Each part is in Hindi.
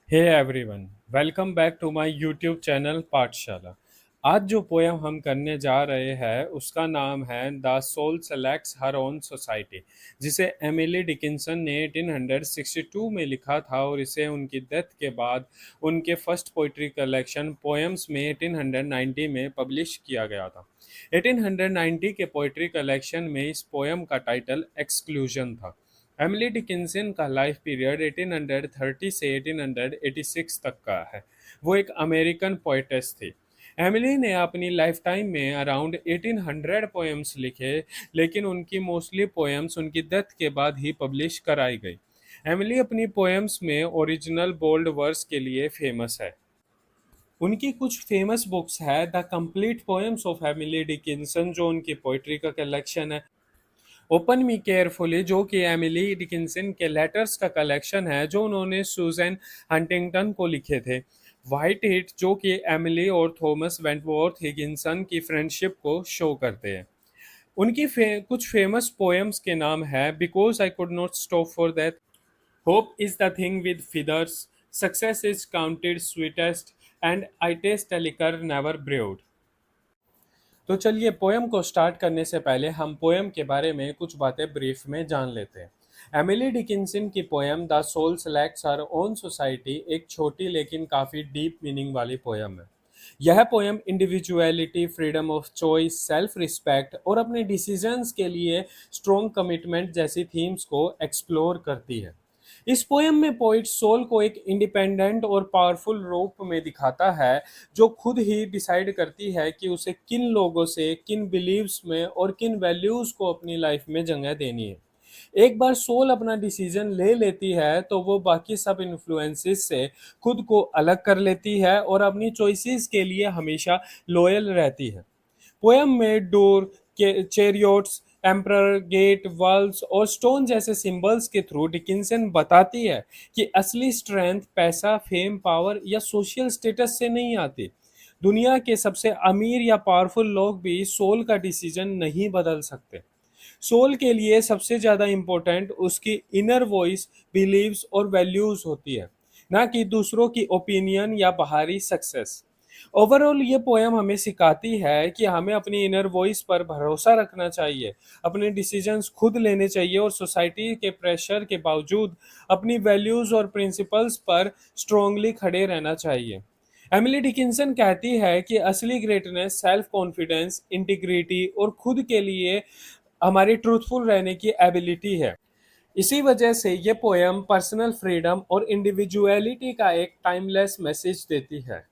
Hey everyone, welcome back to my YouTube channel Pathshala. आज जो पोयम हम करने जा रहे हैं उसका नाम है the soul selects her own society, जिसे एमिली डिकिंसन ने 1862 में लिखा था और इसे उनकी डेथ के बाद उनके फर्स्ट पोइट्री कलेक्शन पोएम्स में 1890 में पब्लिश किया गया था। 1890 के पोइट्री कलेक्शन में इस पोयम का टाइटल एक्सक्लूजन था। एमिली डिकिंसन का लाइफ पीरियड 1830 से 1886 तक का है। वो एक अमेरिकन पोएटेस थी। एमिली ने अपनी लाइफ टाइम में अराउंड 1800 पोएम्स लिखे, लेकिन उनकी मोस्टली पोएम्स उनकी डेथ के बाद ही पब्लिश कराई गई। एमिली अपनी पोएम्स में ओरिजिनल बोल्ड वर्स के लिए फेमस है। उनकी कुछ फेमस बुक्स है the complete poems of Emily Dickinson, जो उनकी पोइट्री का कलेक्शन है। ओपन मी केयरफुली, जो कि एमिली डिकिंसन के लेटर्स का कलेक्शन है जो उन्होंने सूजन हंटिंगटन को लिखे थे। वाइट हिट, जो कि एमिली और थॉमस वेंटवर्थ हिगिंसन की फ्रेंडशिप को शो करते हैं। उनकी कुछ फेमस पोएम्स के नाम है because I could not stop for that, hope is the thing with feathers, success is counted sweetest, and I taste a liquor never brewed. तो चलिए, पोएम को स्टार्ट करने से पहले हम पोएम के बारे में कुछ बातें ब्रीफ में जान लेते हैं। एमिली डिकिंसन की poem the soul selects her own society एक छोटी लेकिन काफ़ी डीप मीनिंग वाली पोएम है। यह poem individuality, freedom of choice, self respect और अपने डिसीजंस के लिए स्ट्रॉन्ग कमिटमेंट जैसी थीम्स को एक्सप्लोर करती है। इस पोएम में पोइट सोल को एक इंडिपेंडेंट और पावरफुल रूप में दिखाता है, जो खुद ही डिसाइड करती है कि उसे किन लोगों से, किन बिलीव्स में और किन वैल्यूज़ को अपनी लाइफ में जगह देनी है। एक बार सोल अपना डिसीजन ले लेती है तो वो बाकी सब इन्फ्लुएंसेस से खुद को अलग कर लेती है और अपनी चॉइसेस के लिए हमेशा लॉयल रहती है। पोएम में डोर के चेरियोट्स, एम्परर, गेट, वॉल्स और स्टोन जैसे सिंबल्स के थ्रू डिकिंसन बताती है कि असली स्ट्रेंथ पैसा, फेम, पावर या सोशल स्टेटस से नहीं आती। दुनिया के सबसे अमीर या पावरफुल लोग भी सोल का डिसीजन नहीं बदल सकते। सोल के लिए सबसे ज़्यादा इम्पोर्टेंट उसकी इनर वॉइस, बिलीव्स और वैल्यूज़ होती है, ना कि दूसरों की ओपिनियन या बाहरी सक्सेस। ओवरऑल ये पोएम हमें सिखाती है कि हमें अपनी इनर वॉइस पर भरोसा रखना चाहिए, अपने डिसीजंस खुद लेने चाहिए और सोसाइटी के प्रेशर के बावजूद अपनी वैल्यूज़ और प्रिंसिपल्स पर स्ट्रांगली खड़े रहना चाहिए। एमिली डिकिंसन कहती है कि असली ग्रेटनेस सेल्फ कॉन्फिडेंस, इंटीग्रिटी और खुद के लिए हमारी ट्रूथफुल रहने की एबिलिटी है। इसी वजह से ये पोएम पर्सनल फ्रीडम और इंडिविजुअलिटी का एक टाइमलेस मैसेज देती है।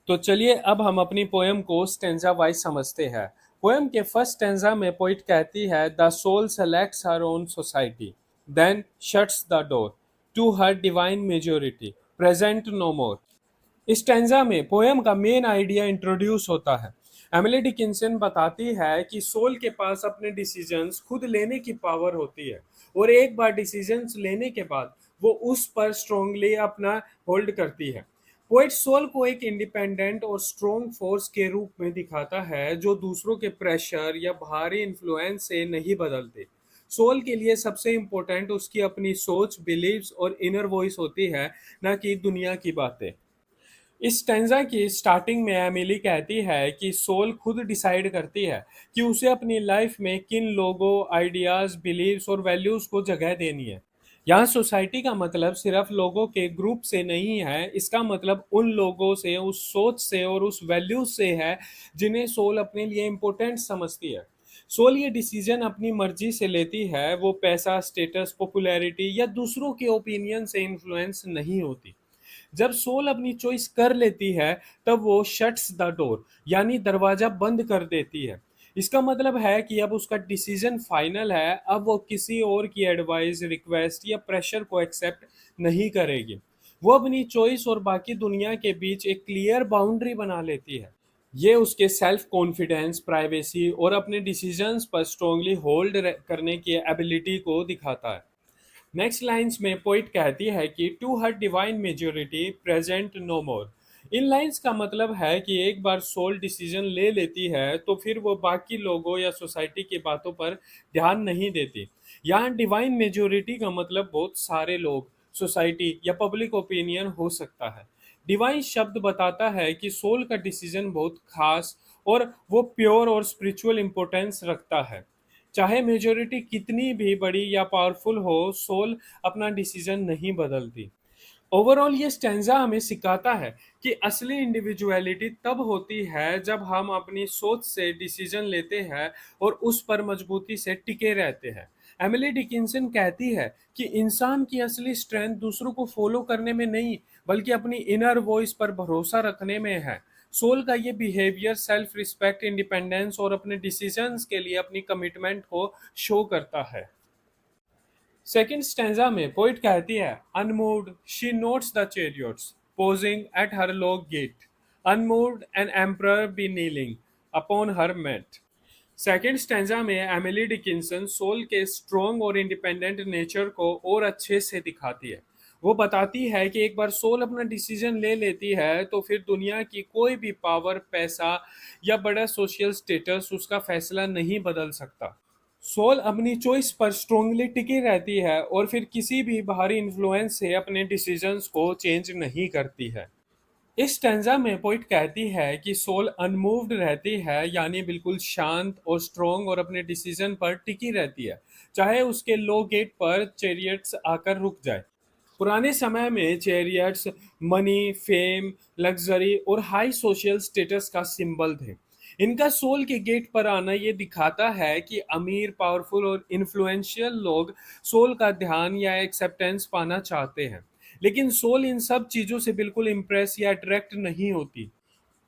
तो चलिए, अब हम अपनी पोएम को स्टेंजा वाइज समझते हैं। पोएम के फर्स्ट स्टेंजा में पोइट कहती है the soul selects her own society, then shuts the door to her divine majority, present no more. इस स्टैंजा में पोएम का मेन आइडिया इंट्रोड्यूस होता है। एमिली डिकिंसन बताती है कि सोल के पास अपने डिसीजंस खुद लेने की पावर होती है और एक बार डिसीजंस लेने के बाद वो उस पर स्ट्रांगली अपना होल्ड करती है। पोइट सोल को एक इंडिपेंडेंट और स्ट्रॉन्ग फोर्स के रूप में दिखाता है, जो दूसरों के प्रेशर या बाहरी इन्फ्लुएंस से नहीं बदलते। सोल के लिए सबसे इम्पोर्टेंट उसकी अपनी सोच, बिलीव्स और इनर वॉइस होती है, ना कि दुनिया की बातें। इस स्टैंजा की स्टार्टिंग में एमिली कहती है कि सोल खुद डिसाइड करती है कि उसे अपनी लाइफ में किन लोगों, आइडियाज, बिलीव्स और वैल्यूज को जगह देनी है। यहाँ सोसाइटी का मतलब सिर्फ लोगों के ग्रुप से नहीं है, इसका मतलब उन लोगों से, उस सोच से और उस वैल्यूज से है जिन्हें सोल अपने लिए इम्पोर्टेंट समझती है। सोल ये डिसीजन अपनी मर्जी से लेती है, वो पैसा, स्टेटस, पॉपुलैरिटी या दूसरों के ओपिनियन से इन्फ्लुएंस नहीं होती। जब सोल अपनी चॉइस कर लेती है तब वो शट्स द डोर, यानी दरवाजा बंद कर देती है। इसका मतलब है कि अब उसका डिसीजन फाइनल है, अब वो किसी और की एडवाइस, रिक्वेस्ट या प्रेशर को एक्सेप्ट नहीं करेगी। वो अपनी चॉइस और बाकी दुनिया के बीच एक क्लियर बाउंड्री बना लेती है। ये उसके सेल्फ कॉन्फिडेंस, प्राइवेसी और अपने डिसीजंस पर स्ट्रांगली होल्ड करने की एबिलिटी को दिखाता है। नेक्स्ट लाइंस में पोइट कहती है कि to her divine majority, present no more. इन लाइंस का मतलब है कि एक बार सोल डिसीजन ले लेती है तो फिर वो बाकी लोगों या सोसाइटी की बातों पर ध्यान नहीं देती। यहाँ डिवाइन मेजोरिटी का मतलब बहुत सारे लोग, सोसाइटी या पब्लिक ओपिनियन हो सकता है। डिवाइन शब्द बताता है कि सोल का डिसीजन बहुत खास और वो प्योर और स्पिरिचुअल इंपॉर्टेंस रखता है। चाहे मेजोरिटी कितनी भी बड़ी या पावरफुल हो, सोल अपना डिसीजन नहीं बदलती। ओवरऑल ये स्टैंजा हमें सिखाता है कि असली इंडिविजुअलिटी तब होती है जब हम अपनी सोच से डिसीजन लेते हैं और उस पर मजबूती से टिके रहते हैं। एमिली डिकिंसन कहती है कि इंसान की असली स्ट्रेंथ दूसरों को फॉलो करने में नहीं, बल्कि अपनी इनर वॉइस पर भरोसा रखने में है। सोल का ये बिहेवियर सेल्फ रिस्पेक्ट, इंडिपेंडेंस और अपने डिसीजंस के लिए अपनी कमिटमेंट को शो करता है। सेकंड स्टैंजा में पोइट कहती है, unmoved she notes the chariots posing at her log gate, unmoved an emperor be kneeling upon her mat। Second stanza में एमिली डिकिंसन सोल के स्ट्रॉन्ग और इंडिपेंडेंट नेचर को और अच्छे से दिखाती है। वो बताती है कि एक बार सोल अपना डिसीजन ले लेती है तो फिर दुनिया की कोई भी पावर, पैसा या बड़ा सोशल स्टेटस उसका फैसला नहीं बदल सकता। सोल अपनी चॉइस पर स्ट्रोंगली टिकी रहती है और फिर किसी भी बाहरी इन्फ्लुएंस से अपने डिसीजंस को चेंज नहीं करती है। इस स्टैंजा में पोइट कहती है कि सोल अनमूव्ड रहती है, यानी बिल्कुल शांत और स्ट्रोंग, और अपने डिसीजन पर टिकी रहती है, चाहे उसके लो गेट पर चैरियट्स आकर रुक जाए। पुराने समय में चैरियट्स मनी, फेम, लग्जरी और हाई सोशल स्टेटस का सिंबल थे। इनका सोल के गेट पर आना ये दिखाता है कि अमीर, पावरफुल और इन्फ्लुएंशियल लोग सोल का ध्यान या एक्सेप्टेंस पाना चाहते हैं, लेकिन सोल इन सब चीज़ों से बिल्कुल इम्प्रेस या अट्रैक्ट नहीं होती।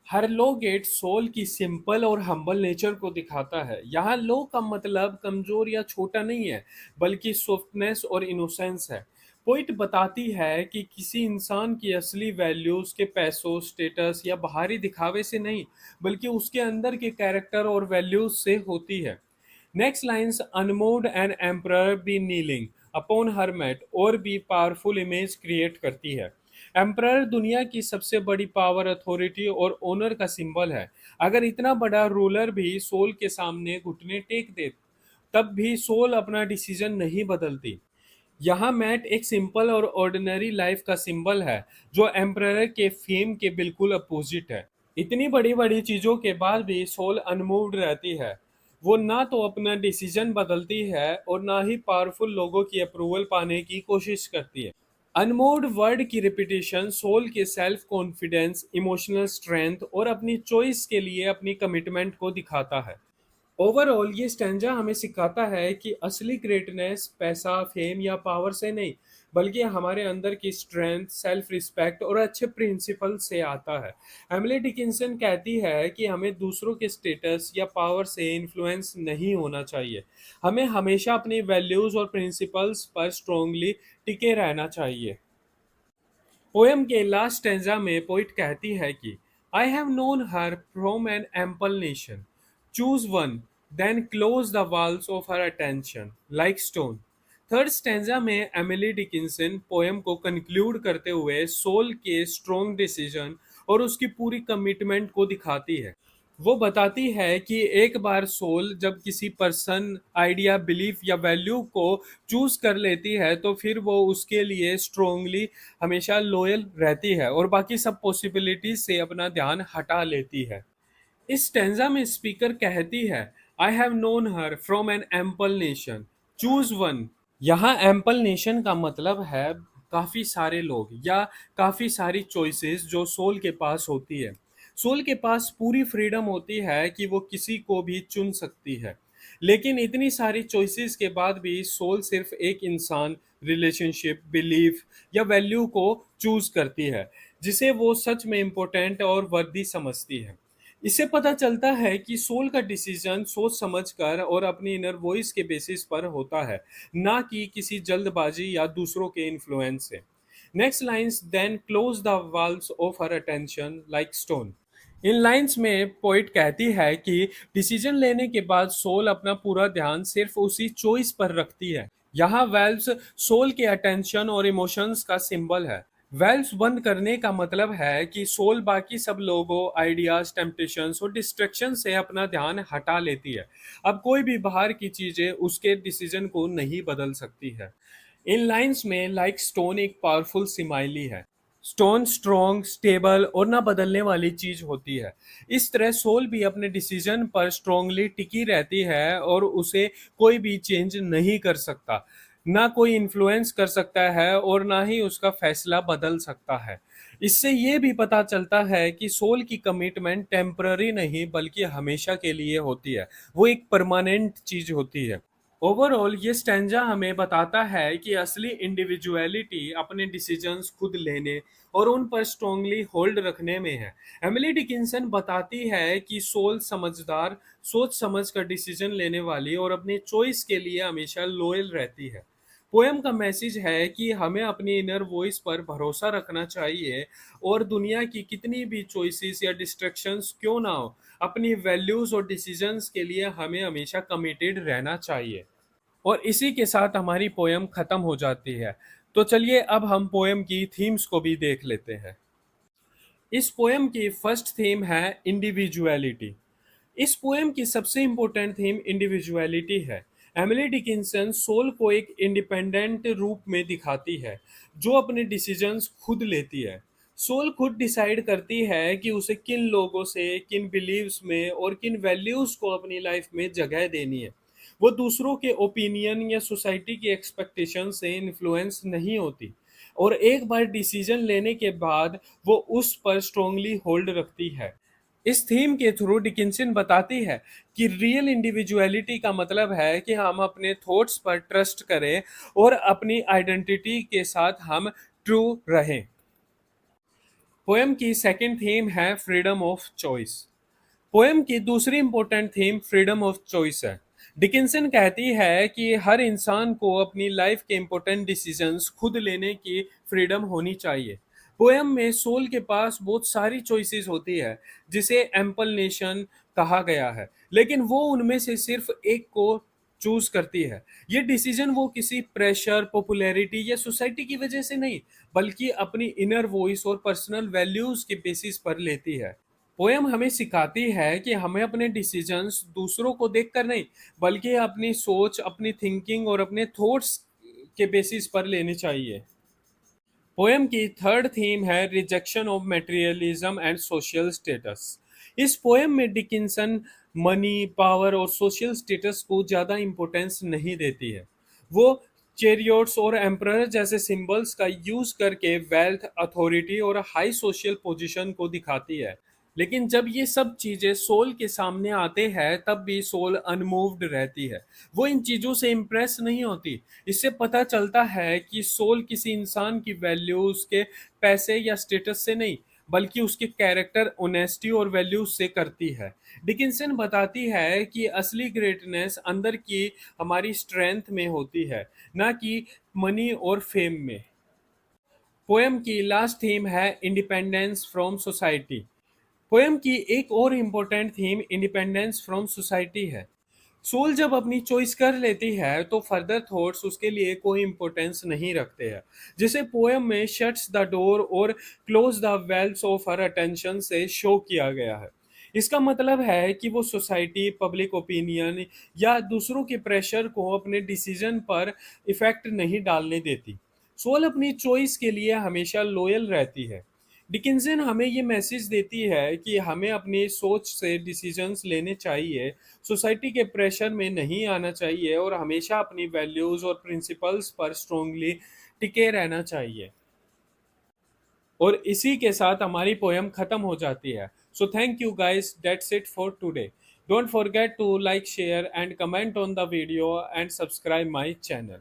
हर लो गेट सोल की सिंपल और हम्बल नेचर को दिखाता है। यहाँ लो का मतलब कमजोर या छोटा नहीं है, बल्कि सॉफ्टनेस और इनोसेंस है। पोइट बताती है कि किसी इंसान की असली वैल्यू उसके पैसों, स्टेटस या बाहरी दिखावे से नहीं, बल्कि उसके अंदर के कैरेक्टर और वैल्यूज से होती है। Next lines, unmoved and emperor be kneeling upon her mat, और भी पावरफुल इमेज क्रिएट करती है। एम्परर दुनिया की सबसे बड़ी पावर, अथॉरिटी और ओनर का सिंबल है। अगर इतना बड़ा रूलर भी सोल के सामने घुटने टेक दे, तब भी सोल अपना डिसीजन नहीं बदलती। यहाँ मैट एक सिंपल और ऑर्डिनरी लाइफ का सिंबल है, जो एम्परर के फेम के बिल्कुल अपोजिट है। इतनी बड़ी बड़ी चीजों के बाद भी सोल अनमूव्ड रहती है। वो ना तो अपना डिसीजन बदलती है और ना ही पावरफुल लोगों की अप्रूवल पाने की कोशिश करती है। अनमूव्ड वर्ड की रिपीटेशन सोल के सेल्फ कॉन्फिडेंस, इमोशनल स्ट्रेंथ और अपनी चॉइस के लिए अपनी कमिटमेंट को दिखाता है। ओवरऑल ये स्टैंजा हमें सिखाता है कि असली ग्रेटनेस पैसा, फेम या पावर से नहीं, बल्कि हमारे अंदर की स्ट्रेंथ, सेल्फ रिस्पेक्ट और अच्छे प्रिंसिपल से आता है। एमिली डिकिंसन कहती है कि हमें दूसरों के स्टेटस या पावर से इन्फ्लुएंस नहीं होना चाहिए। हमें हमेशा अपनी वैल्यूज और प्रिंसिपल्स पर स्ट्रांगली टिके रहना चाहिए। पोएम के लास्ट स्टेंजा में पोइट कहती है कि I have known her from an ample nation, choose one then close the walls of her attention like stone. Third stanza में एमिली डिकिंसन पोएम को कंक्लूड करते हुए सोल के स्ट्रॉन्ग डिसीजन और उसकी पूरी कमिटमेंट को दिखाती है। वो बताती है कि एक बार सोल जब किसी पर्सन, आइडिया, बिलीफ या वैल्यू को चूज कर लेती है, तो फिर वो उसके लिए स्ट्रोंगली हमेशा लॉयल रहती है और बाकी सब पॉसिबिलिटीज से अपना ध्यान हटा लेती है। इस स्टेंजा में स्पीकर कहती है, I have known her from an ample nation, choose one. यहाँ एम्पल नेशन का मतलब है काफ़ी सारे लोग या काफ़ी सारी चॉइसेस जो सोल के पास होती है। सोल के पास पूरी फ्रीडम होती है कि वो किसी को भी चुन सकती है। लेकिन इतनी सारी चॉइसेस के बाद भी सोल सिर्फ एक इंसान, रिलेशनशिप, बिलीफ या वैल्यू को चूज करती है, जिसे वो सच में इम्पोर्टेंट और वर्दी समझती है। इससे पता चलता है कि सोल का डिसीजन सोच समझकर और अपनी इनर वॉइस के बेसिस पर होता है, ना कि किसी जल्दबाजी या दूसरों के इन्फ्लुएंस से। Next lines, then close the walls of her attention like stone. इन लाइंस में पोइट कहती है कि डिसीजन लेने के बाद सोल अपना पूरा ध्यान सिर्फ उसी चॉइस पर रखती है। यहाँ वेल्व्स सोल के अटेंशन और इमोशंस का सिंबल है। वेल्व्स बंद करने का मतलब है कि सोल बाकी सब लोगों, आइडियाज, टेम्पटेशंस और डिस्ट्रैक्शन से अपना ध्यान हटा लेती है। अब कोई भी बाहर की चीजें उसके डिसीजन को नहीं बदल सकती है। इन लाइंस में लाइक स्टोन एक पावरफुल सिमाइली है। स्टोन स्ट्रॉन्ग, स्टेबल और ना बदलने वाली चीज होती है। इस तरह सोल भी अपने डिसीजन पर स्ट्रांगली टिकी रहती है और उसे कोई भी चेंज नहीं कर सकता। ना कोई इन्फ्लुएंस कर सकता है और ना ही उसका फैसला बदल सकता है। इससे ये भी पता चलता है कि सोल की कमिटमेंट टेम्पररी नहीं बल्कि हमेशा के लिए होती है। वो एक परमानेंट चीज होती है। ओवरऑल ये स्टैंजा हमें बताता है कि असली इंडिविजुअलिटी अपने डिसीजंस खुद लेने और उन पर स्ट्रांगली होल्ड रखने में है। एमिली डिकिंसन बताती है कि सोल समझदार, सोच समझ कर डिसीजन लेने वाली और अपनी चॉइस के लिए हमेशा लॉयल रहती है। पोएम का मैसेज है कि हमें अपनी इनर वॉइस पर भरोसा रखना चाहिए और दुनिया की कितनी भी चॉइसेस या डिस्ट्रैक्शंस क्यों ना हो, अपनी वैल्यूज और डिसीजंस के लिए हमें हमेशा कमिटेड रहना चाहिए। और इसी के साथ हमारी पोयम खत्म हो जाती है। तो चलिए अब हम पोयम की थीम्स को भी देख लेते हैं। इस पोयम की फर्स्ट थीम है इंडिविजुअलिटी। इस पोएम की सबसे इंपॉर्टेंट थीम इंडिविजुअलिटी है। एमिली डिकिंसन सोल को एक इंडिपेंडेंट रूप में दिखाती है जो अपने डिसीजंस खुद लेती है। सोल खुद डिसाइड करती है कि उसे किन लोगों से, किन बिलीव्स में और किन वैल्यूज को अपनी लाइफ में जगह देनी है। वो दूसरों के ओपिनियन या सोसाइटी की एक्सपेक्टेशन से इन्फ्लुएंस नहीं होती और एक बार डिसीजन लेने के बाद वो उस पर स्ट्रांगली होल्ड रखती है। इस थीम के थ्रू डिकिंसन बताती है कि रियल इंडिविजुअलिटी का मतलब है कि हम अपने थॉट्स पर ट्रस्ट करें और अपनी आइडेंटिटी के साथ हम ट्रू रहें। पोएम की सेकंड थीम है फ्रीडम ऑफ चॉइस। पोएम की दूसरी important theme freedom of choice है। डिकिंसन कहती है कि हर इंसान को अपनी लाइफ के इंपॉर्टेंट डिसीजंस खुद लेने की फ्रीडम होनी चाहिए। पोएम में सोल के पास बहुत सारी चॉइसेस होती है जिसे एम्पल नेशन कहा गया है, लेकिन वो उनमें से सिर्फ एक को चूज करती है। ये डिसीजन वो किसी प्रेशर, पॉपुलैरिटी या सोसाइटी की वजह से नहीं बल्कि अपनी इनर वॉइस और पर्सनल वैल्यूज के बेसिस पर लेती है। पोयम हमें सिखाती है कि हमें अपने डिसीजंस दूसरों को देखकर नहीं बल्कि अपनी सोच, अपनी थिंकिंग और अपने थॉट्स के बेसिस पर लेनी चाहिए। पोएम की थर्ड थीम है rejection of materialism and social status. इस पोएम में डिकिंसन मनी, पावर और सोशल स्टेटस को ज़्यादा इम्पोर्टेंस नहीं देती है। वो चेरियोट्स और एम्परर जैसे सिंबल्स का यूज करके वेल्थ, अथॉरिटी और हाई सोशल पोजीशन को दिखाती है। लेकिन जब ये सब चीजें सोल के सामने आते हैं तब भी सोल अनमूव्ड रहती है। वो इन चीजों से इम्प्रेस नहीं होती। इससे पता चलता है कि सोल किसी इंसान की वैल्यू उसके पैसे या स्टेटस से नहीं बल्कि उसके कैरेक्टर, ऑनेस्टी और वैल्यूज से करती है। डिकिंसन बताती है कि असली ग्रेटनेस अंदर की हमारी स्ट्रेंथ में होती है, ना कि मनी और फेम में। पोएम की लास्ट थीम है इंडिपेंडेंस फ्रॉम सोसाइटी। पोएम की एक और important theme independence from society है। सोल जब अपनी चॉइस कर लेती है तो फर्दर थॉट्स उसके लिए कोई इम्पोर्टेंस नहीं रखते हैं। जिसे पोएम में शट्स द डोर और close the walls of her attention से शो किया गया है। इसका मतलब है कि वो सोसाइटी, पब्लिक ओपिनियन या दूसरों के प्रेशर को अपने डिसीजन पर इफेक्ट नहीं डालने देती। सोल अपनी चॉइस के लिए हमेशा लॉयल रहती है। डिकिंसन हमें ये मैसेज देती है कि हमें अपनी सोच से डिसीजंस लेने चाहिए, सोसाइटी के प्रेशर में नहीं आना चाहिए और हमेशा अपनी वैल्यूज़ और प्रिंसिपल्स पर स्ट्रांगली टिके रहना चाहिए। और इसी के साथ हमारी पोएम ख़त्म हो जाती है। So thank you guys, that's it for today. Don't forget to like, share and comment on the video and subscribe my channel.